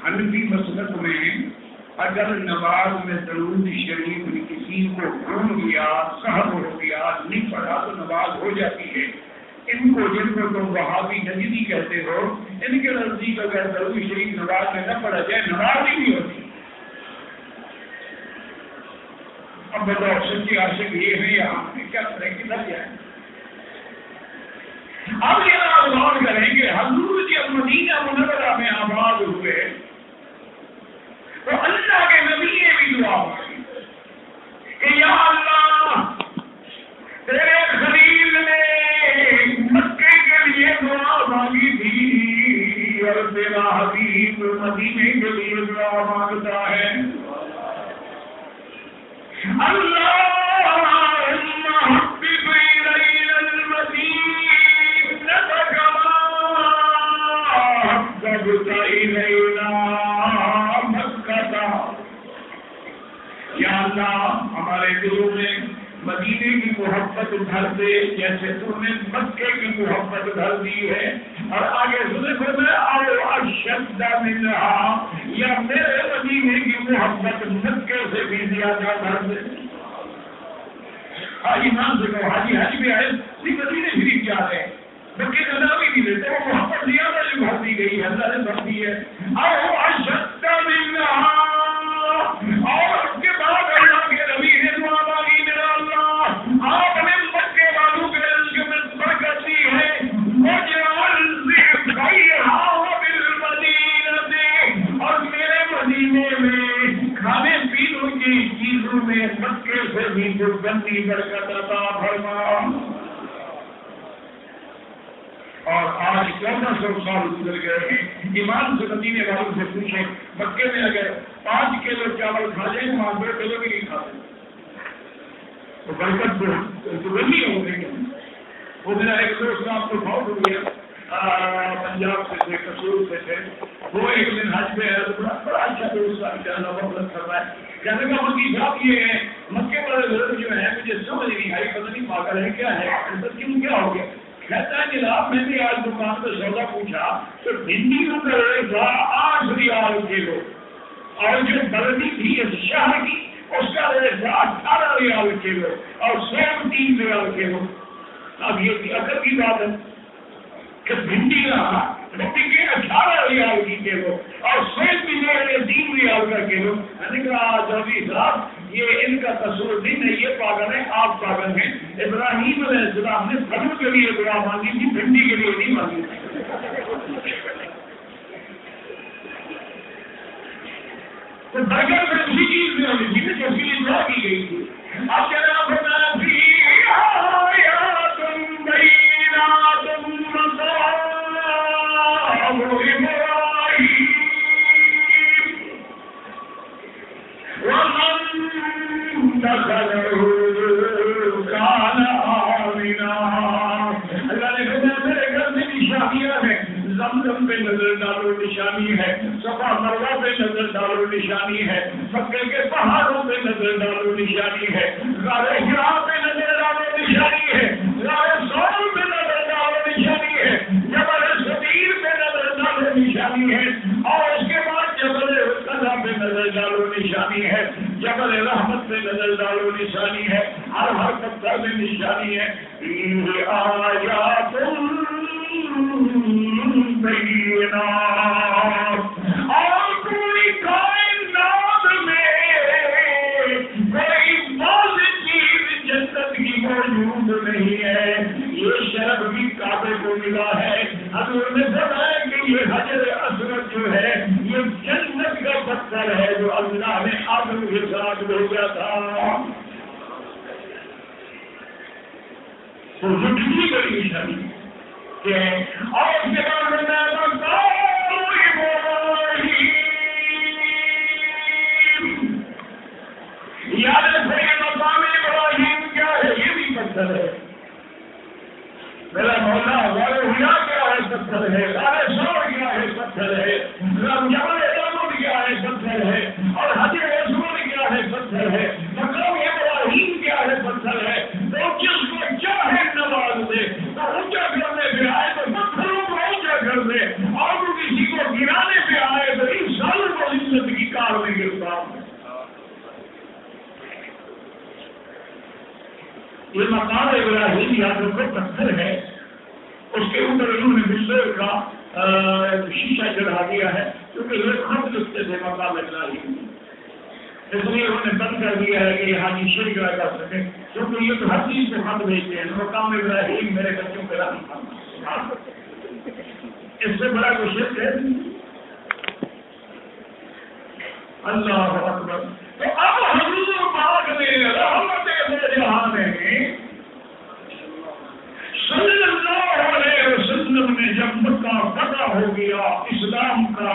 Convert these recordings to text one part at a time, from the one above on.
حنفی مسلک میں اگر نماز میں درود شریف کسی کو بھول گیا، سہو ہو گیا، نہیں پڑھا تو نماز ہو جاتی ہے۔ ان کو جن کو تم وہابی نجدی کہتے ہو، ان کے نزدیک اگر درود شریف نماز میں نہ پڑھا جائے نماز ہی نہیں ہوتی۔ اب بتاؤ سچی عاشق یہ ہے یا ہم نے کیا کریں کدھر جائیں؟ اب یہ آپ غور کریں کہ حضور جب مدینہ منورہ میں آباد ہوئے تو اللہ کے نبی نے بھی دعا مانگی کہ یا اللہ تیرے خلیل نے مکے کے لیے دعا مانگی تھی اور تیرا حبیب مدینے کے لیے دعا مانگتا ہے۔ یا اللہ ہمارے دلوں میں مدینے کی محبت بھر دے جیسے تم نے مکے کی محبت بھر دی ہے، اور آگے سنے میں آؤ اشد منہا، یا میرے مدینے کی محبت مکے سے بھی زیادہ بھر دے۔ حاجی مان سے کہو حاجی حج بھی آئے مدینے شریف جا رہے ہیں، مکے کا نام ہی نہیں لیتے، وہ محبت زیادہ جو بھر دی گئی ہے اللہ نے بھر دی ہے۔ آؤ اشد منہا، اور اس کے بعد اللہ کے نبی نے دعا مانگی میرا اللہ آپ نے مکے والوں کے رزق میں برکت دی ہے، اور میرے مدینے میں کھانے پینے کی چیزوں میں مکے سے بھی درگندی برکت عطا فرما۔ اور آج 1400 سال گزر گئے ہیں، ایمان سے مدینے والوں سے پوچھے مکے میں اگر 5 کلو چاول کھا جائیں تو وہاں 2 کلو بھی نہیں کھاتے، تو برکت تو وہی ہو گئی۔ وہ میرا ایک دوست آپ کو بہت ہو گیا، پنجاب سے تھے، کسور سے تھے، وہ ایک دن حج پہ ہے تو بڑا اچھا دوست اللہ بہت فرمائے، کہنے کا مکی صاحب یہ ہے مکے والے لوگ جو ہے مجھے سمجھ نہیں آئی، پتہ نہیں پاگل ہے کیا ہے، کیوں کیا ہو گیا؟ کہتا ہے جناب میں نے آج دکان پہ سودا پوچھا تو بھنڈی کا ریٹ تھا 8 ریال کلو، اور جو بلدی تھی شہر کی اس کا ریٹ تھا 18 ریال کلو، اور سیب 3 ریال کلو۔ اب یہ اگر کی بات ہے کہ بھنڈی کا بکے 18 ریال کی کلو اور سیب بھی 3 ریال کا کلو۔ میں نے کہا چودھری صاحب یہ ان کا قصور نہیں ہے، یہ پاگل ہے، آپ پاگل ہیں۔ ابراہیم علیہ السلام نے پھلوں کے لیے دعا مانگی تھی، بھنڈی کے لیے نہیں مانگی تھی۔ تو برگر میں اسی چیز میں ہوئی تھی جو اس کے لیے دعا کی گئی تھی۔ اب جناب زمزم پہ نظر ڈالو نشانی ہے، صفا مروہ پہ نظر ڈالو نشانی ہے، مکے کے پہاڑوں پہ نظر ڈالو نشانی ہے، غار حرا پہ نظر ڈالو نشانی ہے، غار سوال پہ نظر ڈالو نشانی ہے، جبل صغیر پہ نظر ڈالو نشانی ہے، اور اس کے بعد جبل قضا پہ نظر ڈالو نشانی ہے، جبل رحمت پہ نظر ڈالو نشانی ہے، ہر پتھر میں نشانی ہے۔ آیات اور پوری کائنات میں کوئی واضح چیز جنت کی موجود نہیں ہے، یہ شرف بھی کعبے کو ملا ہے۔ حضور نے فرمایا کہ یہ حجر اسود جو ہے یہ جنت کا پتھر ہے جو اللہ نے آدم کے ساتھ بھیجا تھا۔ تو یہ کتنی بڑی نشانی ہے۔ اور اس کے بعد یاد رکھے مقام ابراہیم کیا ہے، یہ بھی پتھر ہے۔ میرا مولا غار حرا کیا ہے، پتھر ہے۔ غار ثور کیا ہے، پتھر ہے۔ جبل رحمت کیا ہے، پتھر ہے۔ اور حجر اسود کیا ہے، پتھر ہے۔ مقام ابراہیم کیا ہے، پتھر ہے۔ تو جس کو چاہے نواز دے، تو اونچا کرنے پہ آئے تو پتھروں کو اونچا کر دے، اور کسی کو گرانے پہ آئے تو انشاءاللہ یہ مقام ابراہیم یاد رکھو پتھر ہے، اس کے اوپر انہوں نے بستر کا شیشہ چڑھا دیا ہے کیونکہ یہ خط لکھتے تھے مقام ابراہیم، اس لیے انہوں نے بند کر دیا ہے کہ یہاں کی شرک نہ کر سکے، کیونکہ یہ تو ہر چیز کو خط بھیجتے ہیں، مقام ابراہیم میرے بچوں پہ رحم کرنا، اس سے بڑا کوئی شرک ہے؟ اللہ اکبر۔ تو اب حضور پاک نے رحمت جہاں میں صلی اللہ علیہ وسلم نے جب مکہ فتح ہو گیا، اسلام کا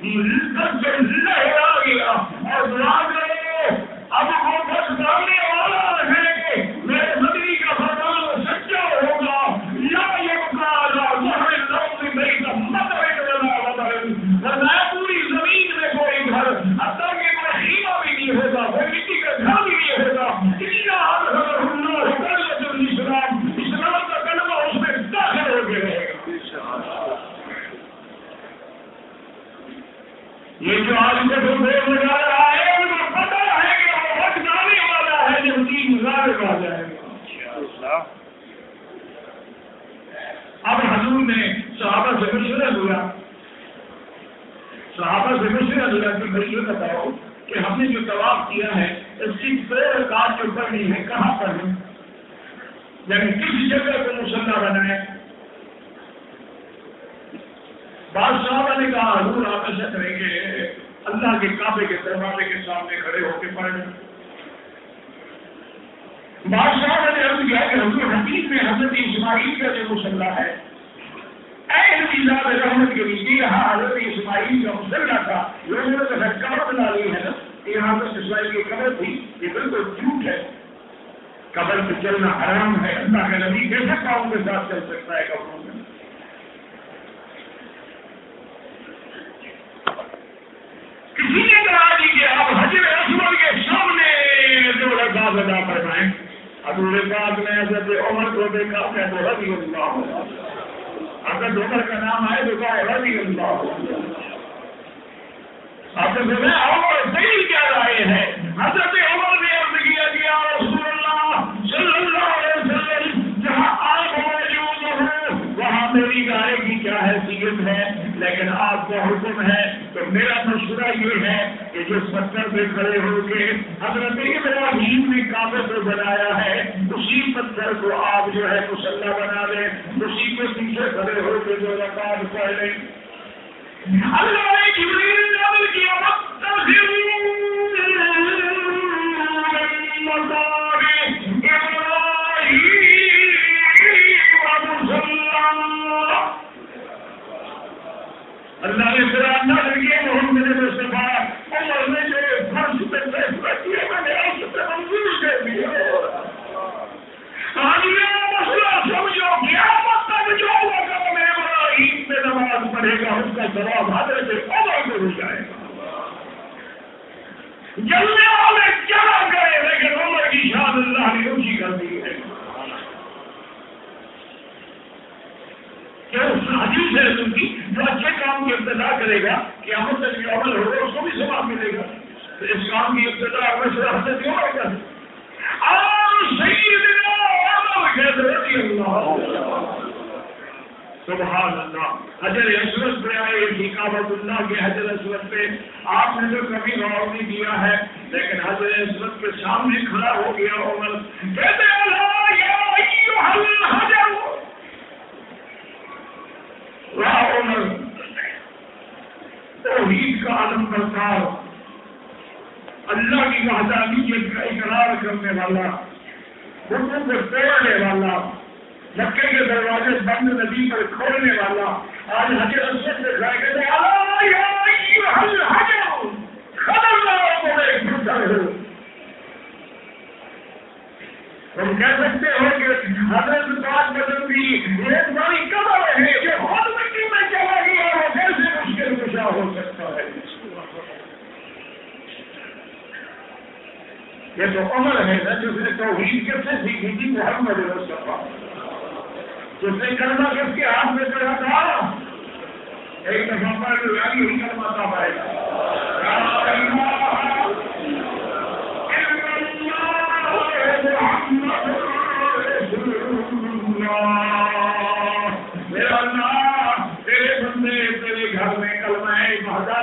لہرا گیا اور دعا کرو اب وہ بس ڈالنے والا ہے، میرے مدنی کا فرمان سچا ہوگا، یا یبقى على ظهر الارض بيت مطر ولا وبر، ورنہ پوری زمین میں کوئی گھر حتیٰ کہ کوئی خیمہ بھی نہیں ہوگا، کوئی مٹی کا گھر بھی نہیں ہوگا، الا ادخله الله كلمة الاسلام، اسلام کا کلمہ اس میں داخل ہو کے رہے گا۔ یہ جو آج کو بول لگا رہا ہے ان کو پتہ ہے کہ وہ وقت آنے والا ہے جب دین غالب آ جائے گا۔ اب حضور نے صحابہ سے مشورہ لیا کہ بھائی یہ بتاؤ کہ ہم نے جو طواف کیا ہے اس کی 2 رکعت جو پڑھنی ہے کہاں پڑھیں، یعنی کس جگہ کو مصلی بنائیں؟ بعض صحابہ نے کہا حضور آپ ایسا کریں گے اللہ کے کعبے کے دروازے کے سامنے کھڑے ہو کے پڑھیں۔ بعض صحابہ نے عرض کیا کہ حضور حدیث میں حضرت اسماعیل کا جو مصلی ہے رحمت کے لیے یہاں حضرت اسماعیل کا مصلی تھا، لوگوں نے تو قبر بنا لی ہے نا، یہاں پر اسماعیل کی قبر تھی، یہ بالکل جھوٹ ہے، قبر پہ چلنا حرام ہے، اللہ کے نبی کیسے پاؤں کے ساتھ چل سکتا ہے قبروں میں؟ کسی نے کہا جی کہ آپ حجر اسود کے سامنے 2 رکعت ادا فرمائیں، حضور پاک نے حضرت عمر کو دیکھا کہ تو رضی اللہ عنہ، حضرت عمر کا نام آئے تو کہا رضی اللہ عنہ، آپ نے فرمایا عمر دلیل کیا رائے ہے؟ حضرت عمر نے عرض کیا کہ یا رسول اللہ صلی اللہ علیہ وسلم جہاں آپ موجود ہو وہاں میری رائے کی کیا حیثیت ہے، لیکن آپ کا حکم ہے تو میرا مشورہ یہ ہے کہ جس پتھر پہ کھڑے ہو کے حضرت ابراہیم نے کعبے پہ بنایا ہے اسی پتھر کو آپ جو ہے مصلی بنا لیں، اسی کے پیچھے کھڑے ہو کے 2 رکعت پڑھ لیں۔ اللہ نے جبریل نے عمل کیا اللہ نے پھر اللہ لگے محمد مصطفیٰ عمر نے جو فرض پہ فیصلہ کیا میں نے اس پہ منظور کر دیا۔ آج یہ مسئلہ سمجھو قیامت تک جو ہوگا میں ابراہیم پہ نماز پڑھے گا اس کا جواب حضرت عمر کو ہو جائے گا۔ جلنے والے کیا کرے لیکن عمر کی شان اللہ نے اونچی کر دی ہے۔ حدیث ہے ان کی جو اچھے کام کی ابتدا کرے گا قیامت تک جو عمل ہوگا اس کو بھی ثواب ملے گا، تو اس کام کی ابتدا حضرت عمر کا اور سیدنا عمر رضی اللہ سبحان اللہ۔ حجر اسود پہ آئے تھی کعبۃ اللہ کے حجر اسود پہ آپ نے تو کبھی غور نہیں کیا ہے، لیکن حجر اسود کے سامنے کھڑا ہو گیا عمر، کہتے اللہ یا ایھا الحجر، عمر توحید کا عالم برتاؤ، اللہ کی وحدانیت کا اقرار کرنے والا، حکم کو توڑنے والا، مکے کے دروازے بند نبی پر کھولنے والا، آج حجر اسود سے کھڑا کہتے ہیں اللہ یا ایھا الحجر خبردار تمہیں پتھر ہو۔ تم کہہ سکتے ہو کہ حضرت پاک بدل بھی ایک بڑی قبر ہے جو خود مٹی میں چلا گیا وہ کیسے مشکل کشا ہو سکتا ہے؟ یہ تو عمر ہے نا جس نے توحید کیسے سیکھی تھی محمد مصطفیٰ، جس نے کلمہ کس کے ہاتھ میں پڑھا تھا، ایک دفعہ پڑھ لو یعنی ہی کلمہ تھا پائے گا محمد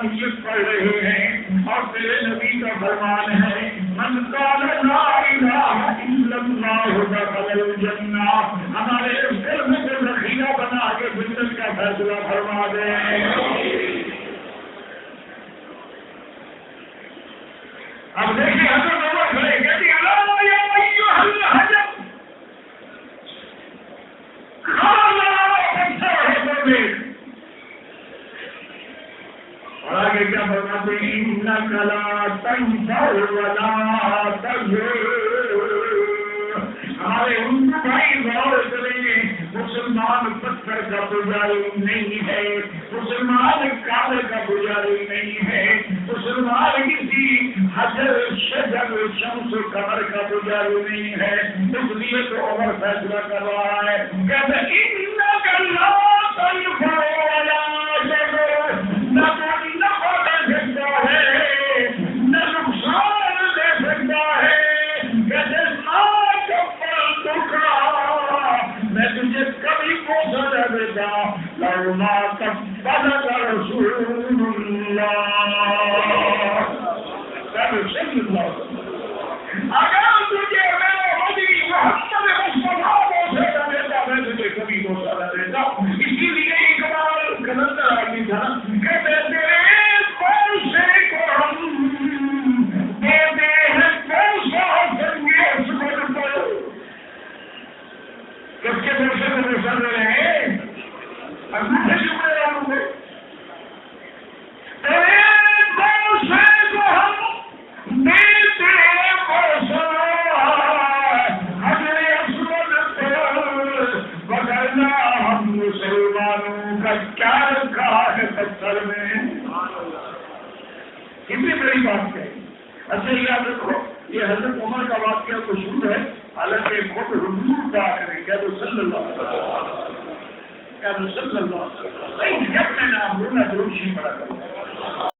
نیت پڑھ رہے ہیں اور تیرے نبی کا فرمان ہے من قال لا الہ الا اللہ دخل الجنہ، ہمارے اس دل میں جو ذخیرہ بنا کے جنت کا فیصلہ فرما دے۔ اب دیکھیے حضرت عمر کھڑے کہتے ہیں لا یا ایھا الحجر اور آگے کیا فرماتے ہیں انک لا تنفع ولا تضر۔ ہمارے اردو بھائی غور کریں، مسلمان پتھر کا پجاری نہیں ہے، مسلمان کعبے کا پجاری نہیں ہے، مسلمان کسی حجر شجر شمس قمر کا پجاری نہیں ہے۔ اس لیے تو عمر فیصلہ کر رہا ہے، کہتے ہیں انک لا تنفع ولا تضر، نہ کوئی نفع دے سکتا ہے نہ نقصان دے سکتا ہے۔ کہتے میں تجھے کبھی پوچھا نہ دیتا لو ما قبلك رسول اللہ صلی اللہ علیہ وسلم، اگر تجھے میرے نبی محمد مصطفیٰ پوچھا نہ دیتا میں تجھے کبھی پوچھا نہ دیتا۔ اسی لیے اقبال کلندر آدمی تھا، کہتے تیرے پیسے کو ہم دیتے ہیں پیسہ سنگے سکر پر۔ کس کے پیسے کو پیسہ دے رہے ہیں؟ انگوٹھے شکر والوں کو تیرے پیسے کو ہم دیتے ہیں پیسہ حجر اسود پر، وگرنہ ہم مسلمانوں کا کیا رکھا ہے پتھر میں۔ کتنی بڑی بات ہے۔ اچھا یاد رکھو یہ حضرت عمر کا واقعہ مشہور ہے، حالانکہ خود حضور کا کریں کیا تو صلی اللہ علیہ وسلم، کیا تو صلی اللہ علیہ وسلم۔ جب میں نام لوں نا ضرور شی پڑا کروں۔